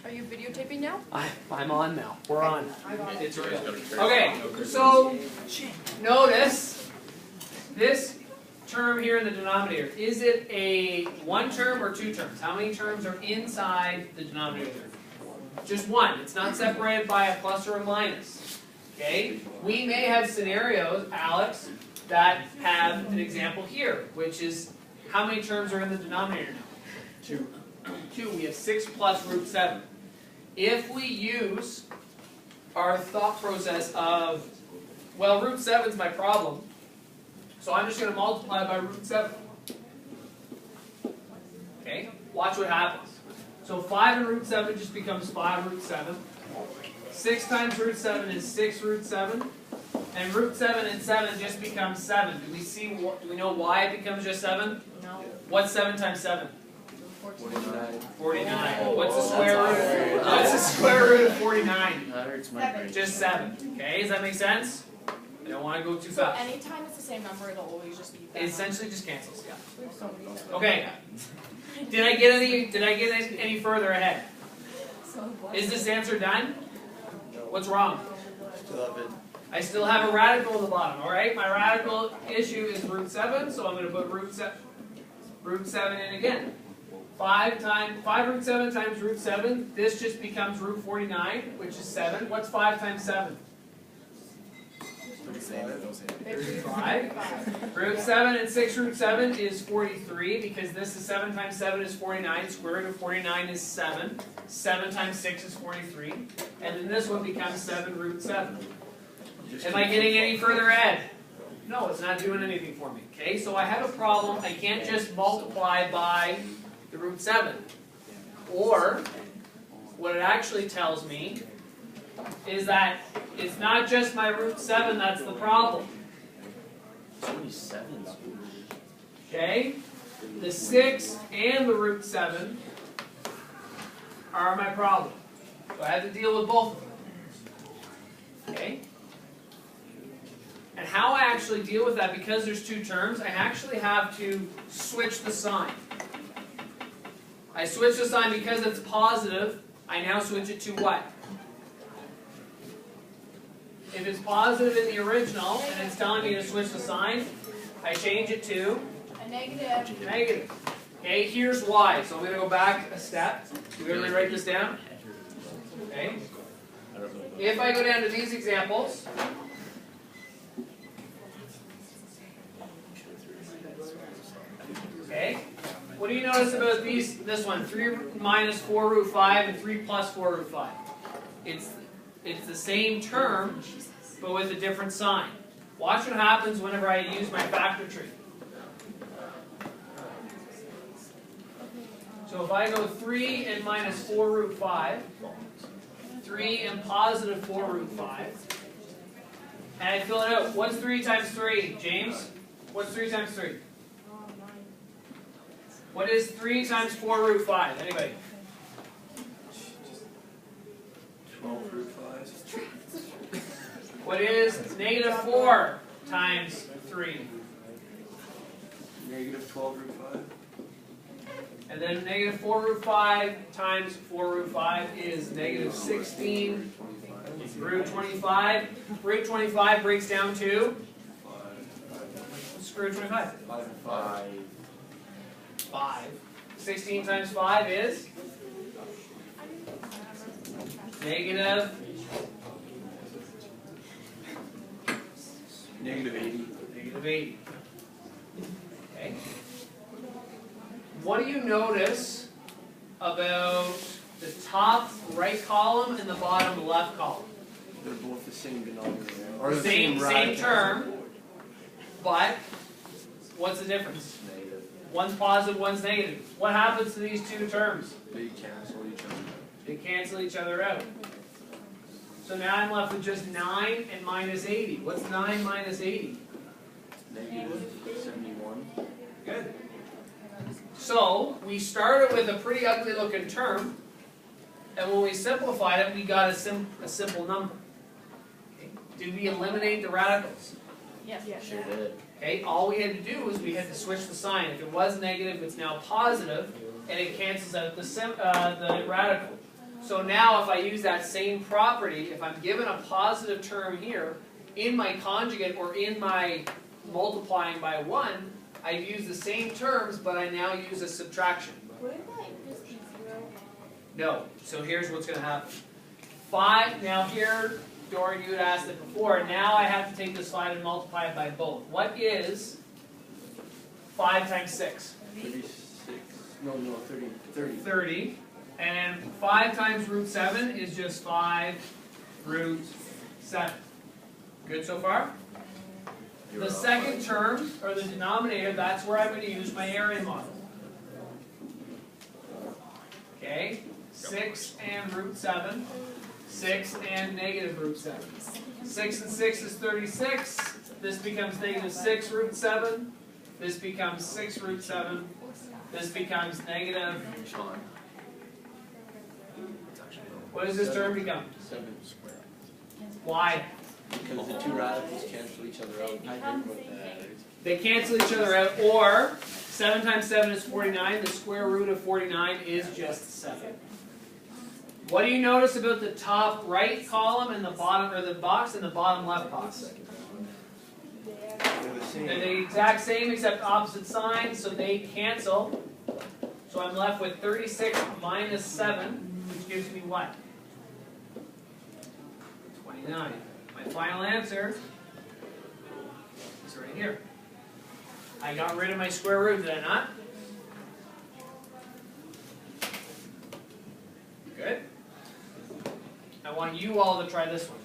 Are you videotaping now? I'm on now. We're on. It's real. Okay, so notice this term here in the denominator. Is it a one term or two terms? How many terms are inside the denominator? Just one. It's not separated by a plus or a minus. Okay? We may have scenarios, Alex, that have an example here, which is how many terms are in the denominator now? 2. 2. We have 6 plus root 7. If we use our thought process of, well, root 7 is my problem, so I'm just going to multiply by root 7. Okay? Watch what happens. So 5 and root 7 just becomes 5 root 7. 6 times root 7 is 6 root 7. And root 7 and 7 just becomes 7. Do we know why it becomes just 7? No. What's 7 times 7? 49. 49. What's the square root? What's the square root of 49? That hurts my brain. Just 7. Okay, does that make sense? I don't want to go too So fast. anytime it's the same number, it'll always just be that. It essentially just cancels. Yeah. We have so many that- Okay. Did I get any further ahead? So what? Is this answer done? What's wrong? Still have it. I still have a radical at the bottom. All right. My radical issue is root 7, so I'm going to put root 7 in again. 5 root 7 times root 7. This just becomes root 49, which is 7. What's 5 times 7? 5. Root 7 and 6 root 7 is 43, because this is 7 times 7 is 49. Square root of 49 is 7. 7 times 6 is 43. And then this one becomes 7 root 7. Am I getting any further ahead? No, it's not doing anything for me. Okay, so I have a problem. I can't just multiply by the root 7. Or, what it actually tells me is that it's not just my root 7 that's the problem. So many sevens. Okay? The 6 and the root 7 are my problem. So I have to deal with both of them. Okay? And how I actually deal with that, because there's two terms, I actually have to switch the sign. I switch the sign because it's positive. I now switch it to what? If it's positive in the original and it's telling me to switch the sign, I change it to A negative. negative. Okay, here's why. So I'm going to go back a step. You really write this down? Okay. If I go down to these examples, okay, what do you notice about this one? 3 minus 4 root 5 and 3 plus 4 root 5. It's the same term, but with a different sign. Watch what happens whenever I use my factor tree. So if I go 3 and minus 4 root 5, 3 and positive 4 root 5, and I fill it out. What's 3 times 3, James? What's 3 times 3? What is 3 times 4 root 5? Anybody? 12 root 5. What is negative 4 times 3? Negative 12 root 5. And then negative 4 root 5 times 4 root 5 is negative 16 root 25. Root 25 breaks down to? What's root 25? 5. 5. 16 times 5 is? Negative Negative 80. Negative 80. Okay. What do you notice about the top right column and the bottom left column? They're both the same denominator. Or the Same radical. term, but what's the difference? Negative. One's positive, one's negative. What happens to these two terms? They cancel each other. They cancel each other out. So now I'm left with just 9 and minus 80. What's 9 minus 80? Negative 71. Good. So we started with a pretty ugly looking term, and when we simplified it, we got a simple number. Okay. Did we eliminate the radicals? Yes. Sure did. Okay, all we had to do was we had to switch the sign. If it was negative, it's now positive, and it cancels out the radical. So now if I use that same property, if I'm given a positive term here, in my conjugate or in my multiplying by 1, I use the same terms, but I now use a subtraction. Wouldn't that just be 0? No. So here's what's going to happen. 5, now here, Dorian, you had asked it before, now I have to take this slide and multiply it by both. What is 5 times 6? 36, no, 30. 30. And 5 times root 7 is just 5 root 7. Good so far? The second term, or the denominator, that's where I'm going to use my area model. Okay, 6 and root 7, 6 and negative root 7. 6 and 6 is 36, this becomes negative 6 root 7, this becomes 6 root 7, this becomes negative. Sean. What does this term become? 7 squared. Why? Because the two radicals cancel each other out. I heard about that. They cancel each other out, or 7 times 7 is 49, the square root of 49 is just 7. What do you notice about the top right column and the bottom, or the box and the bottom left box? They're the same. They're the exact same except opposite signs, so they cancel. So I'm left with 36 minus 7, which gives me what? 29. My final answer is right here. I got rid of my square root, did I not? Good. I want you all to try this one.